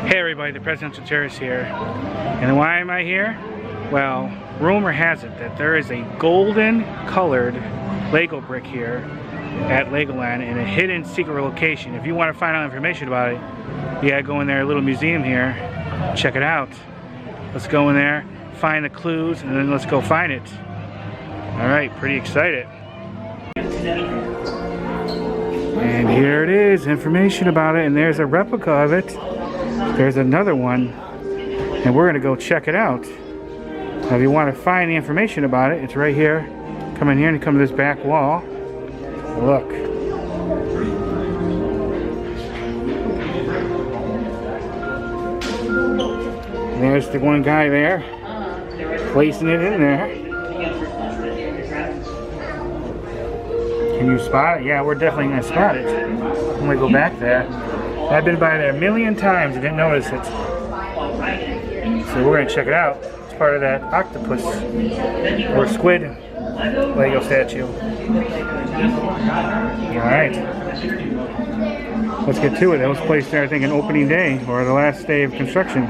Hey everybody, the Presidential Tourist here. And why am I here? Well, rumor has it that there is a golden colored Lego brick here at Legoland in a hidden secret location. If you want to find out information about it, you gotta go in their little museum here, check it out. Let's go in there, find the clues, and then let's go find it. Alright, pretty excited. And here it is, information about it, and there's a replica of it. There's another one, and we're gonna go check it out. Now, if you want to find the information about it, it's right here. Come in here and come to this back wall. Look. There's the one guy there, placing it in there. Can you spot it? Yeah, we're definitely gonna spot it. I'm gonna go back there. I've been by there a million times and didn't notice it. So we're gonna check it out. It's part of that octopus or squid Lego statue. Alright. Let's get to it. That was placed there, I think, on opening day or the last day of construction.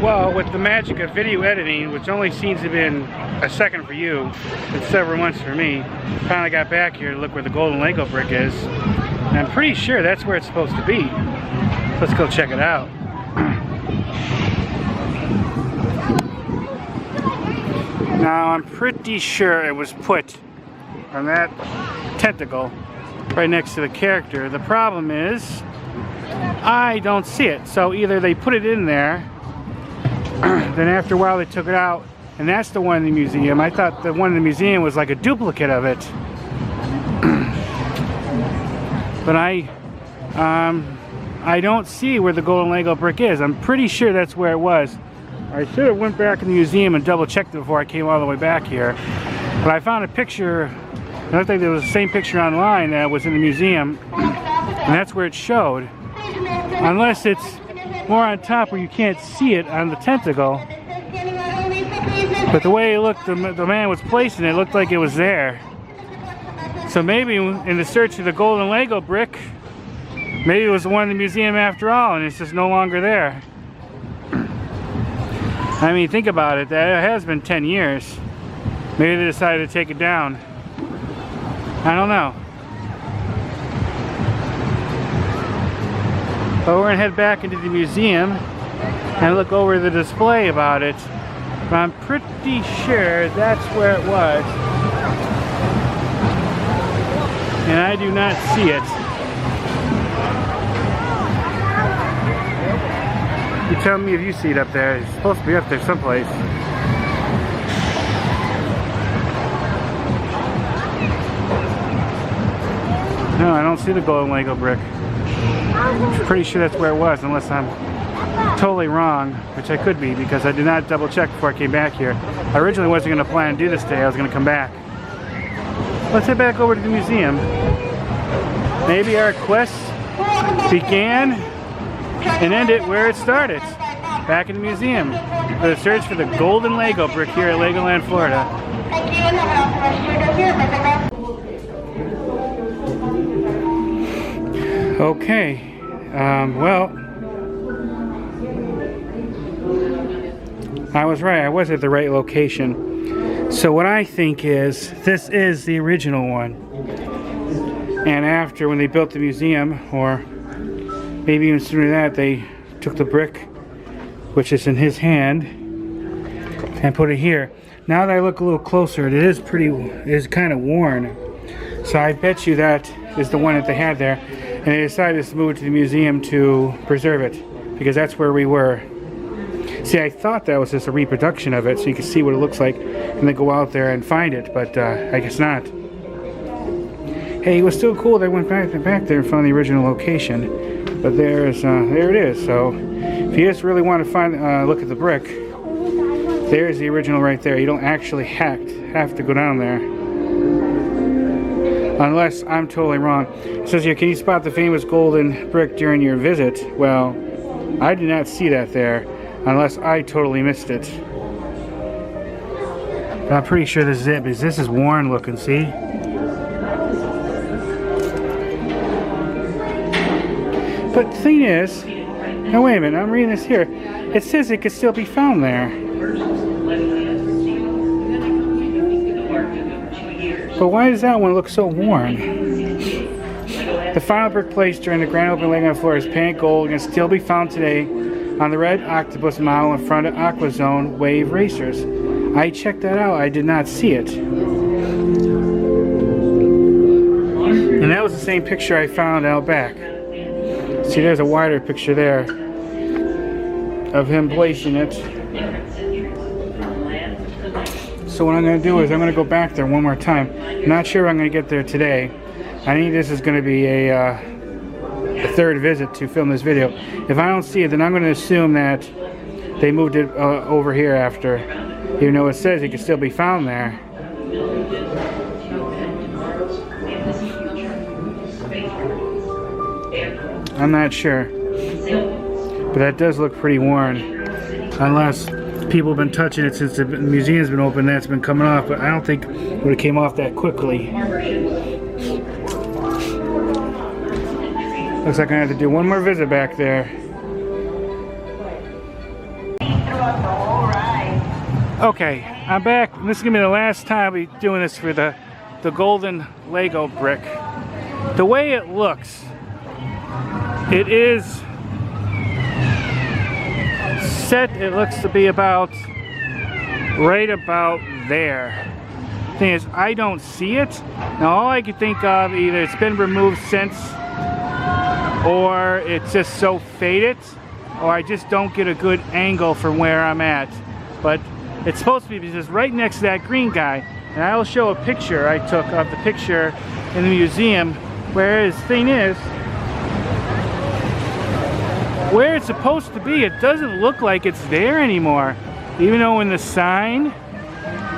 Well, with the magic of video editing, which only seems to have been a second for you and several months for me, finally got back here to look where the golden Lego brick is. And I'm pretty sure that's where it's supposed to be. Let's go check it out. Now, I'm pretty sure it was put on that tentacle right next to the character. The problem is, I don't see it. So either they put it in there, then after a while they took it out, and that's the one in the museum. I thought the one in the museum was like a duplicate of it. But I don't see where the golden Lego brick is. I'm pretty sure that's where it was. I should have went back in the museum and double checked it before I came all the way back here. But I found a picture, it looked like there was the same picture online that was in the museum, and that's where it showed. Unless it's more on top where you can't see it on the tentacle. But the way it looked, the man was placing it, looked like it was there. So maybe in the search of the golden Lego brick, maybe it was the one in the museum after all, and it's just no longer there. I mean, think about it, that has been 10 years. Maybe they decided to take it down. I don't know. But we're gonna head back into the museum and look over the display about it. But I'm pretty sure that's where it was. And I do not see it. You tell me if you see it up there. It's supposed to be up there someplace. No, I don't see the golden Lego brick. I'm pretty sure that's where it was, unless I'm totally wrong, which I could be because I did not double check before I came back here. I originally wasn't going to plan to do this today. I was going to come back. Let's head back over to the museum. Maybe our quest began and ended where it started, back in the museum, for the search for the golden Lego brick here at Legoland, Florida. Okay, well, I was right. I was at the right location. So what I think is, this is the original one. And after, when they built the museum, or maybe even sooner than that, they took the brick, which is in his hand, and put it here. Now that I look a little closer, it is kind of worn. So I bet you that is the one that they had there. And they decided to move it to the museum to preserve it, because that's where we were. See, I thought that was just a reproduction of it, so you could see what it looks like, and then go out there and find it, but I guess not. Hey, it was still cool they went back there and found the original location, but there it is. So if you just really want to find, look at the brick, there's the original right there. You don't actually have to go down there. Unless I'm totally wrong. It says here, can you spot the famous golden brick during your visit? Well, I did not see that there, unless I totally missed it. But I'm pretty sure this is it, because this is worn looking, see? But the thing is, now wait a minute, I'm reading this here. It says it could still be found there. But why does that one look so worn? The final brick placed during the grand opening LEGOLAND Florida is painted gold and can still be found today on the red octopus model in front of Aqua Zone Wave Racers. I checked that out. I did not see it. And that was the same picture I found out back. See, there's a wider picture there of him placing it. So what I'm going to do is I'm going to go back there one more time. I'm not sure if I'm going to get there today. I think this is going to be a third visit to film this video. If I don't see it, then I'm going to assume that they moved it over here after, even though it says it can still be found there. I'm not sure, but that does look pretty worn, unless people have been touching it since the museum's been open. That's been coming off, but I don't think it would have came off that quickly. Looks like I have to do one more visit back there. Okay, I'm back. This is gonna be the last time I'll be doing this for the golden Lego brick. The way it looks, it is set. It looks to be about right about there. Thing is, I don't see it. Now all I can think of, either it's been removed since, or it's just so faded, or I just don't get a good angle from where I'm at. But it's supposed to be just right next to that green guy. And I'll show a picture I took of the picture in the museum, where his thing is, where it's supposed to be, it doesn't look like it's there anymore. Even though in the sign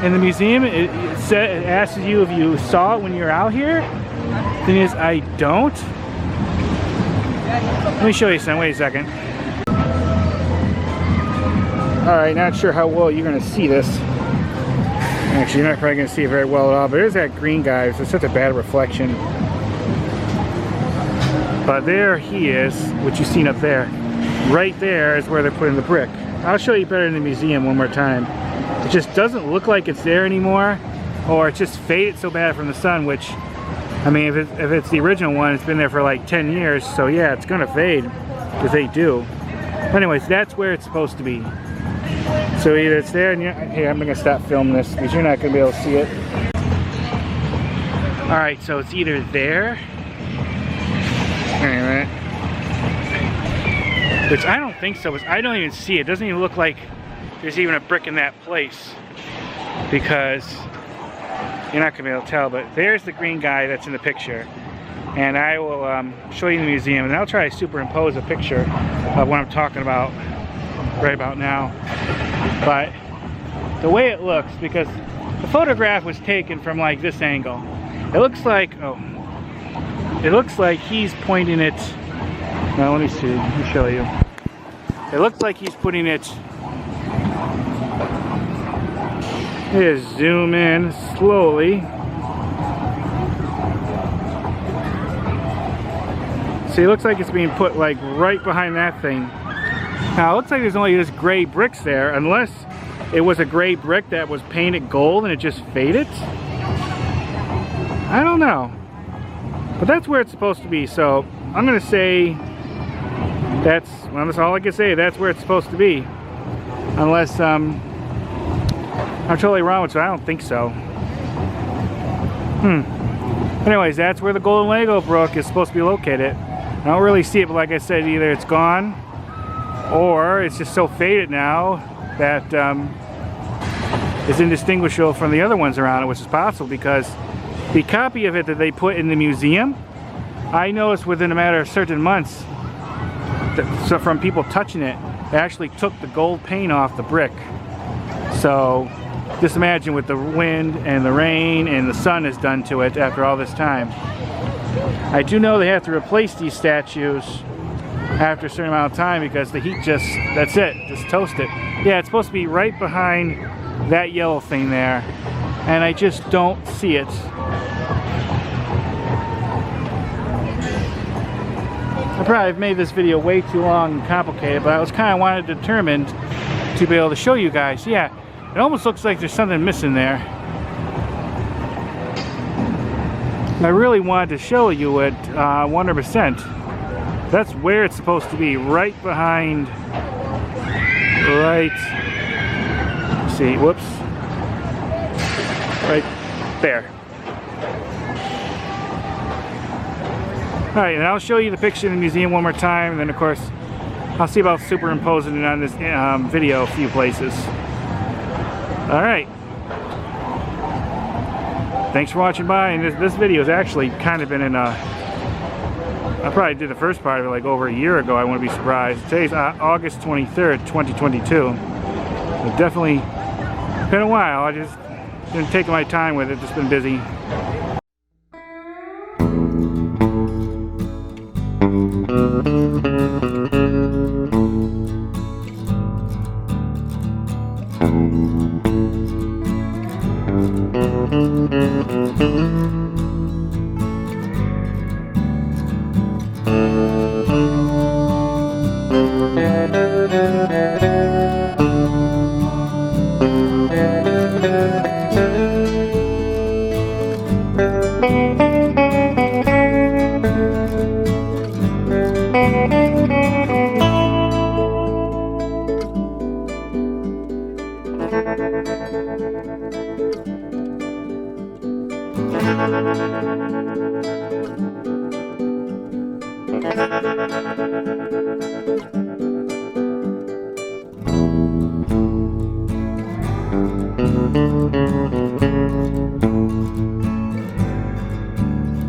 in the museum, it asks you if you saw it when you're out here. The thing is, I don't. Let me show you some. Wait a second. Alright, not sure how well you're going to see this. Actually, you're not probably going to see it very well at all. But there's that green guy. It's such a bad reflection. But there he is, what you've seen up there. Right there is where they're putting the brick. I'll show you better in the museum one more time. It just doesn't look like it's there anymore. Or it's just faded so bad from the sun, which, I mean, if it's the original one, it's been there for like 10 years, so yeah, it's gonna fade, because they do. Anyways, that's where it's supposed to be. So either it's there, and hey, I'm gonna stop filming this, because you're not gonna be able to see it. Alright, so it's either there, anyway, which I don't think so, because I don't even see it. It doesn't even look like there's even a brick in that place, because you're not going to be able to tell, but there's the green guy that's in the picture. And I will show you in the museum, and I'll try to superimpose a picture of what I'm talking about right about now. But the way it looks, because the photograph was taken from like this angle, it looks like, it looks like he's pointing it, now let me see, let me show you. It looks like he's putting it, just zoom in slowly. See, it looks like it's being put like right behind that thing. Now, it looks like there's only just gray bricks there, unless it was a gray brick that was painted gold and it just faded. I don't know. But that's where it's supposed to be, so I'm gonna say that's all I can say. That's where it's supposed to be. Unless, I'm totally wrong with it, so I don't think so. Anyways, that's where the golden Lego brick is supposed to be located. I don't really see it, but like I said, either it's gone or it's just so faded now that it's indistinguishable from the other ones around it, which is possible because the copy of it that they put in the museum, I noticed within a matter of certain months, so from people touching it, they actually took the gold paint off the brick. So just imagine what the wind and the rain and the sun has done to it after all this time. I do know they have to replace these statues after a certain amount of time because the heat just, that's it, just toast it. Yeah, it's supposed to be right behind that yellow thing there, and I just don't see it. I probably made this video way too long and complicated, but I was kind of wanted determined to be able to show you guys. Yeah, it almost looks like there's something missing there. I really wanted to show you it 100%. That's where it's supposed to be, right behind, right, let's see, whoops, right there. Alright, and I'll show you the picture in the museum one more time, and then of course I'll see about superimposing it on this video a few places. Alright. Thanks for watching by, and this video has actually kind of been in I probably did the first part of it like over a year ago, I wouldn't be surprised. Today's August 23rd, 2022. It's definitely been a while. I just been taking my time with it, just been busy.